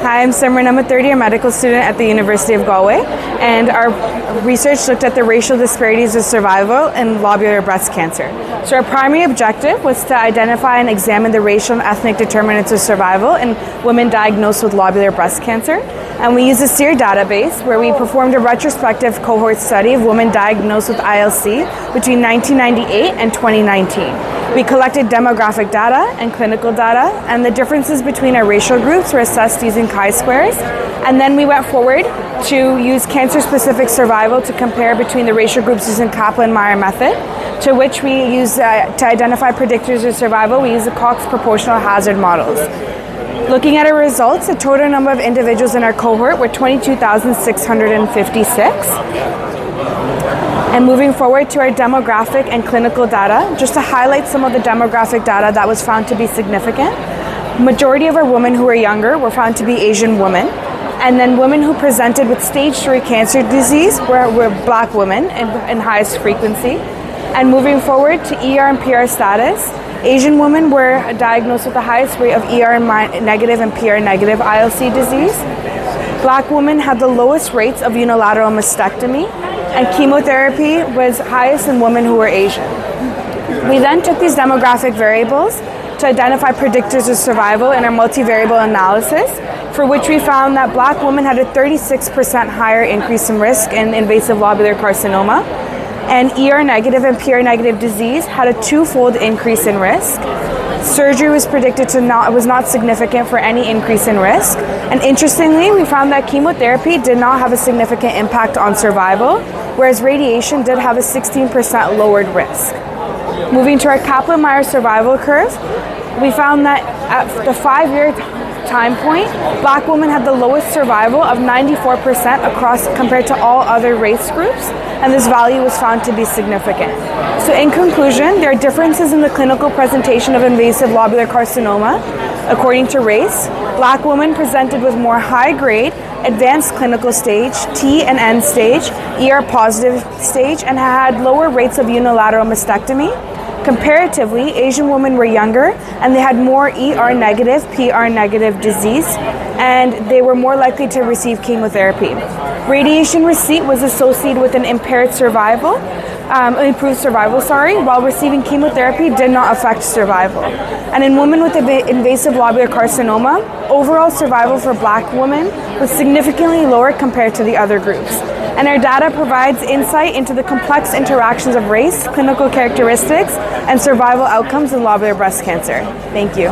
Hi, I'm Simran. I'm a third-year medical student at the University of Galway, and our research looked at the racial disparities of survival in lobular breast cancer. So our primary objective was to identify and examine the racial and ethnic determinants of survival in women diagnosed with lobular breast cancer. And we used a SEER database where we performed a retrospective cohort study of women diagnosed with ILC between 1998 and 2019. We collected demographic data and clinical data, and the differences between our racial groups were assessed using chi-squares. And then we went forward to use cancer-specific survival to compare between the racial groups using Kaplan-Meier method, to which we use to identify predictors of survival. We use the Cox proportional hazard models. Looking at our results, the total number of individuals in our cohort were 22,656. And moving forward to our demographic and clinical data, just to highlight some of the demographic data that was found to be significant. Majority of our women who were younger were found to be Asian women. And then women who presented with stage 3 cancer disease were Black women in highest frequency. And moving forward to ER and PR status, Asian women were diagnosed with the highest rate of ER negative and PR negative ILC disease. Black women had the lowest rates of unilateral mastectomy, and chemotherapy was highest in women who were Asian. We then took these demographic variables to identify predictors of survival in our multivariable analysis, for which we found that Black women had a 36% higher increase in risk in invasive lobular carcinoma, and ER negative and PR negative disease had a 2-fold increase in risk. Surgery was predicted to was not significant for any increase in risk. And interestingly, we found that chemotherapy did not have a significant impact on survival, whereas radiation did have a 16% lowered risk. Moving to our Kaplan-Meier survival curve, we found that at the 5-year time point, Black women had the lowest survival of 94% compared to all other race groups, and this value was found to be significant. So in conclusion, there are differences in the clinical presentation of invasive lobular carcinoma according to race. Black women presented with more high-grade, advanced clinical stage, T and N stage, ER positive stage, and had lower rates of unilateral mastectomy. Comparatively, Asian women were younger and they had more ER negative, PR negative disease, and they were more likely to receive chemotherapy. Radiation receipt was associated with an improved survival, while receiving chemotherapy did not affect survival. And in women with invasive lobular carcinoma, overall survival for Black women was significantly lower compared to the other groups. And our data provides insight into the complex interactions of race, clinical characteristics, and survival outcomes in lobular breast cancer. Thank you.